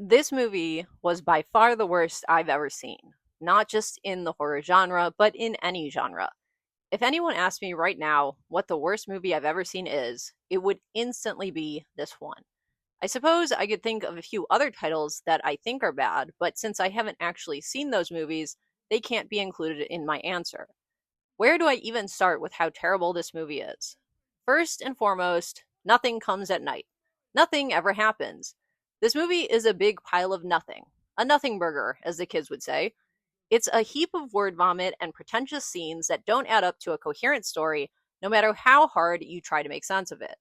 This movie was by far the worst I've ever seen, not just in the horror genre, but in any genre. If anyone asked me right now what the worst movie I've ever seen is, it would instantly be this one. I suppose I could think of a few other titles that I think are bad, but since I haven't actually seen those movies, they can't be included in my answer. Where do I even start with how terrible this movie is? First and foremost, nothing comes at night. Nothing ever happens. This movie is a big pile of nothing. A nothing burger, as the kids would say. It's a heap of word vomit and pretentious scenes that don't add up to a coherent story, no matter how hard you try to make sense of it.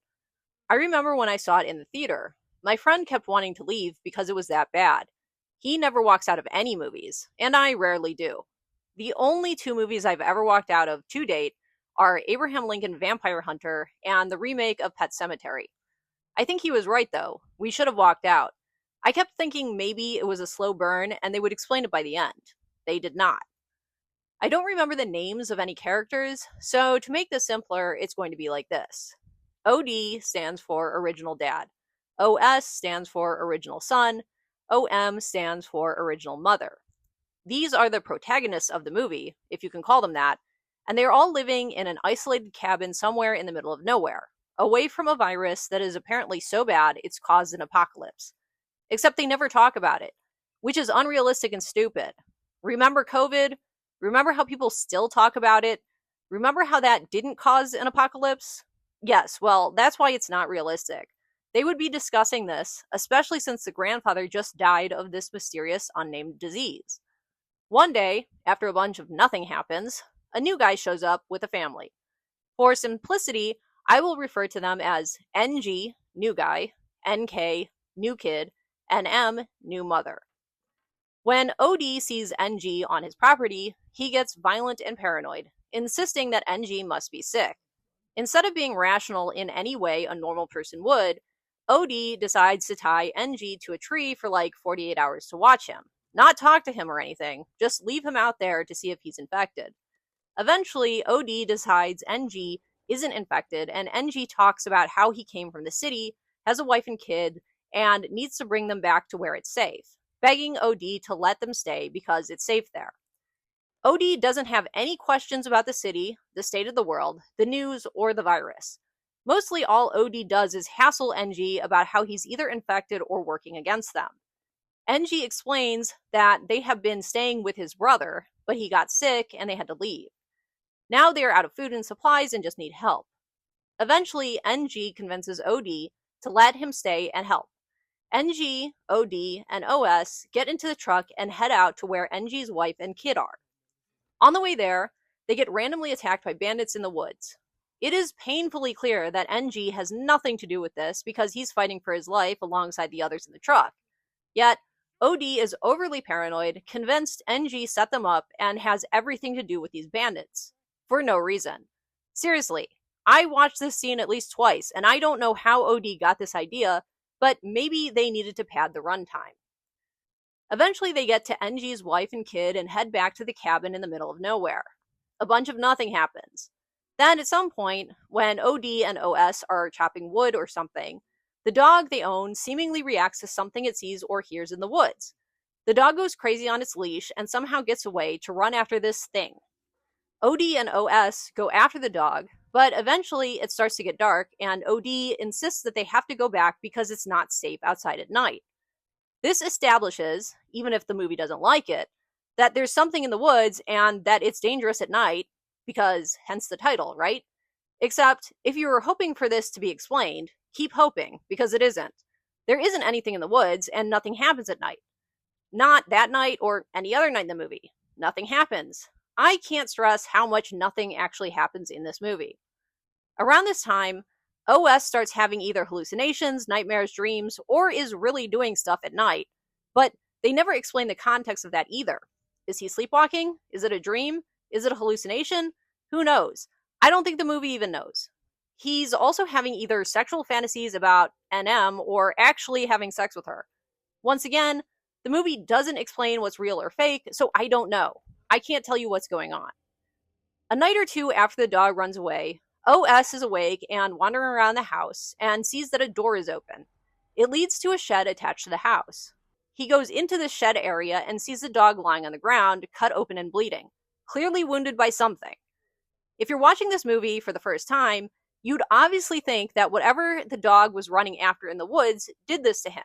I remember when I saw it in the theater. My friend kept wanting to leave because it was that bad. He never walks out of any movies, and I rarely do. The only two movies I've ever walked out of to date are Abraham Lincoln Vampire Hunter and the remake of Pet Sematary. I think he was right, though. We should have walked out. I kept thinking maybe it was a slow burn and they would explain it by the end. They did not. I don't remember the names of any characters, so to make this simpler, it's going to be like this. OD stands for Original Dad. OS stands for Original Son. OM stands for Original Mother. These are the protagonists of the movie, if you can call them that, and they are all living in an isolated cabin somewhere in the middle of nowhere, away from a virus that is apparently so bad it's caused an apocalypse. Except they never talk about it, which is unrealistic and stupid. Remember COVID? Remember how people still talk about it? Remember how that didn't cause an apocalypse? Yes, well, that's why it's not realistic. They would be discussing this, especially since the grandfather just died of this mysterious unnamed disease. One day, after a bunch of nothing happens, a new guy shows up with a family. For simplicity, I will refer to them as NG, new guy, NK, new kid, and M, new mother. When OD sees NG on his property, he gets violent and paranoid, insisting that NG must be sick. Instead of being rational in any way a normal person would, OD decides to tie NG to a tree for like 48 hours to watch him. Not talk to him or anything, just leave him out there to see if he's infected. Eventually, OD decides NG isn't infected, and NG talks about how he came from the city, has a wife and kid, and needs to bring them back to where it's safe, begging OD to let them stay because it's safe there. OD doesn't have any questions about the city, the state of the world, the news, or the virus. Mostly all OD does is hassle NG about how he's either infected or working against them. NG explains that they have been staying with his brother, but he got sick and they had to leave. Now they are out of food and supplies and just need help. Eventually, NG convinces OD to let him stay and help. NG, OD, and OS get into the truck and head out to where NG's wife and kid are. On the way there, they get randomly attacked by bandits in the woods. It is painfully clear that NG has nothing to do with this because he's fighting for his life alongside the others in the truck. Yet, OD is overly paranoid, convinced NG set them up, and has everything to do with these bandits. For no reason. Seriously, I watched this scene at least twice, and I don't know how OD got this idea, but maybe they needed to pad the runtime. Eventually, they get to NG's wife and kid and head back to the cabin in the middle of nowhere. A bunch of nothing happens. Then, at some point, when OD and OS are chopping wood or something, the dog they own seemingly reacts to something it sees or hears in the woods. The dog goes crazy on its leash and somehow gets away to run after this thing. OD and OS go after the dog, but eventually it starts to get dark, and OD insists that they have to go back because it's not safe outside at night. This establishes, even if the movie doesn't like it, that there's something in the woods and that it's dangerous at night, because hence the title, right? Except, if you were hoping for this to be explained, keep hoping, because it isn't. There isn't anything in the woods, and nothing happens at night. Not that night or any other night in the movie. Nothing happens. I can't stress how much nothing actually happens in this movie. Around this time, OS starts having either hallucinations, nightmares, dreams, or is really doing stuff at night, but they never explain the context of that either. Is he sleepwalking? Is it a dream? Is it a hallucination? Who knows? I don't think the movie even knows. He's also having either sexual fantasies about NM or actually having sex with her. Once again, the movie doesn't explain what's real or fake, so I don't know. I can't tell you what's going on. A night or two after the dog runs away, OS is awake and wandering around the house and sees that a door is open. It leads to a shed attached to the house. He goes into the shed area and sees the dog lying on the ground, cut open and bleeding, clearly wounded by something. If you're watching this movie for the first time, you'd obviously think that whatever the dog was running after in the woods did this to him.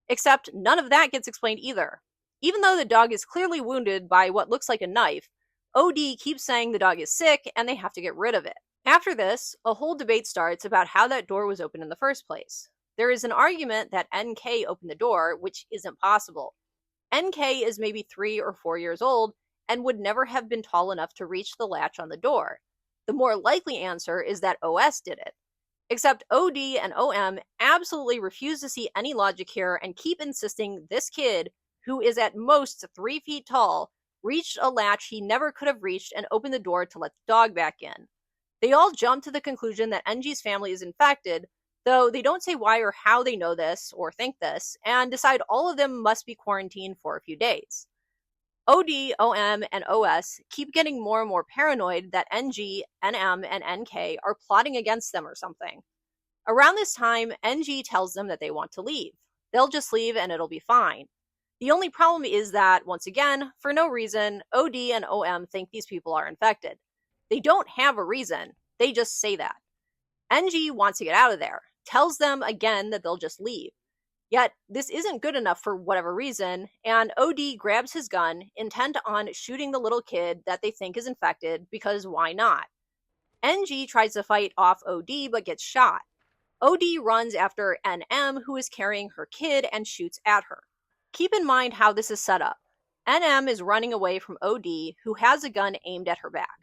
Except none of that gets explained either. Even though the dog is clearly wounded by what looks like a knife, OD keeps saying the dog is sick and they have to get rid of it. After this, a whole debate starts about how that door was open in the first place. There is an argument that NK opened the door, which isn't possible. NK is maybe 3 or 4 years old and would never have been tall enough to reach the latch on the door. The more likely answer is that OS did it. Except OD and OM absolutely refuse to see any logic here and keep insisting this kid, who is at most 3 feet tall, reached a latch he never could have reached and opened the door to let the dog back in. They all jump to the conclusion that NG's family is infected, though they don't say why or how they know this or think this, and decide all of them must be quarantined for a few days. OD, OM, and OS keep getting more and more paranoid that NG, NM, and NK are plotting against them or something. Around this time, NG tells them that they want to leave. They'll just leave and it'll be fine. The only problem is that, once again, for no reason, OD and OM think these people are infected. They don't have a reason, they just say that. NG wants to get out of there, tells them again that they'll just leave. Yet, this isn't good enough for whatever reason, and OD grabs his gun, intent on shooting the little kid that they think is infected, because why not? NG tries to fight off OD, but gets shot. OD runs after NM, who is carrying her kid, and shoots at her. Keep in mind how this is set up. NM is running away from OD, who has a gun aimed at her back.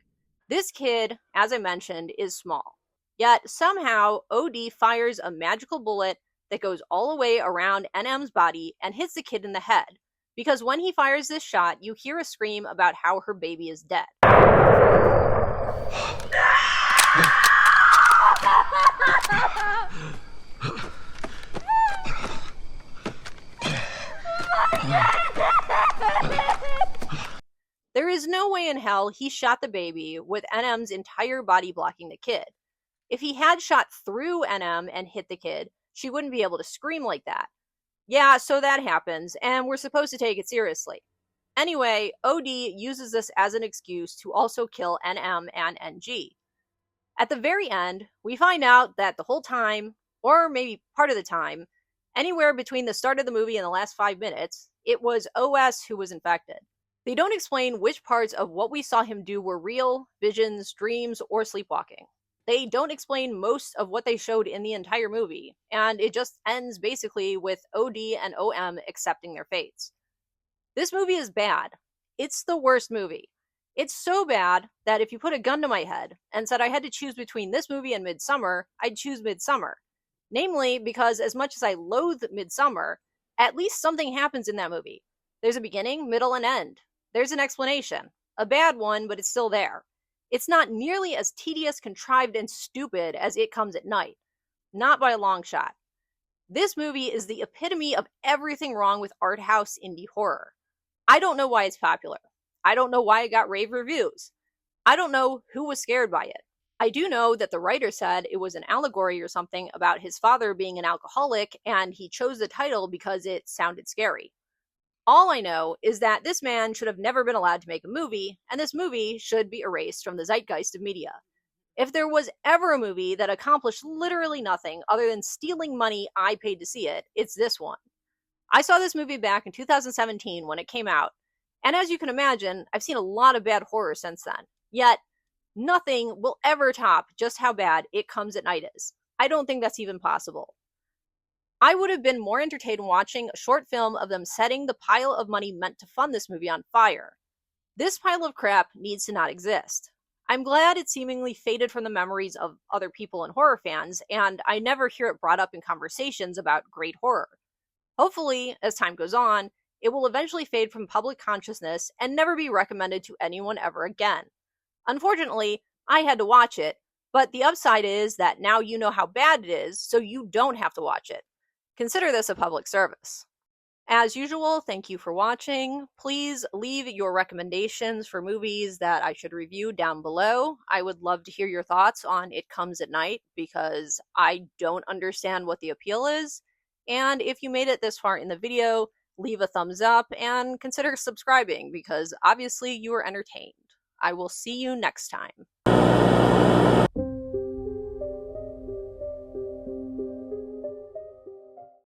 This kid, as I mentioned, is small. Yet, somehow, OD fires a magical bullet that goes all the way around NM's body and hits the kid in the head, because when he fires this shot, you hear a scream about how her baby is dead. There is no way in hell he shot the baby with NM's entire body blocking the kid. If he had shot through NM and hit the kid, she wouldn't be able to scream like that. Yeah, so that happens, and we're supposed to take it seriously. Anyway, OD uses this as an excuse to also kill NM and NG. At the very end, we find out that the whole time, or maybe part of the time, anywhere between the start of the movie and the last 5 minutes, it was OS who was infected. They don't explain which parts of what we saw him do were real, visions, dreams, or sleepwalking. They don't explain most of what they showed in the entire movie, and it just ends basically with OD and OM accepting their fates. This movie is bad. It's the worst movie. It's so bad that if you put a gun to my head and said I had to choose between this movie and Midsummer, I'd choose Midsummer. Namely, because as much as I loathe Midsummer, at least something happens in that movie. There's a beginning, middle, and end. There's an explanation. A bad one, but it's still there. It's not nearly as tedious, contrived, and stupid as It Comes at Night. Not by a long shot. This movie is the epitome of everything wrong with arthouse indie horror. I don't know why it's popular. I don't know why it got rave reviews. I don't know who was scared by it. I do know that the writer said it was an allegory or something about his father being an alcoholic, and he chose the title because it sounded scary. All I know is that this man should have never been allowed to make a movie, and this movie should be erased from the zeitgeist of media. If there was ever a movie that accomplished literally nothing other than stealing money I paid to see it, it's this one. I saw this movie back in 2017 when it came out, and as you can imagine, I've seen a lot of bad horror since then. Yet, nothing will ever top just how bad It Comes at Night is. I don't think that's even possible. I would have been more entertained watching a short film of them setting the pile of money meant to fund this movie on fire. This pile of crap needs to not exist. I'm glad it seemingly faded from the memories of other people and horror fans, and I never hear it brought up in conversations about great horror. Hopefully, as time goes on, it will eventually fade from public consciousness and never be recommended to anyone ever again. Unfortunately, I had to watch it, but the upside is that now you know how bad it is, so you don't have to watch it. Consider this a public service. As usual, thank you for watching. Please leave your recommendations for movies that I should review down below. I would love to hear your thoughts on It Comes at Night because I don't understand what the appeal is. And if you made it this far in the video, leave a thumbs up and consider subscribing because obviously you were entertained. I will see you next time.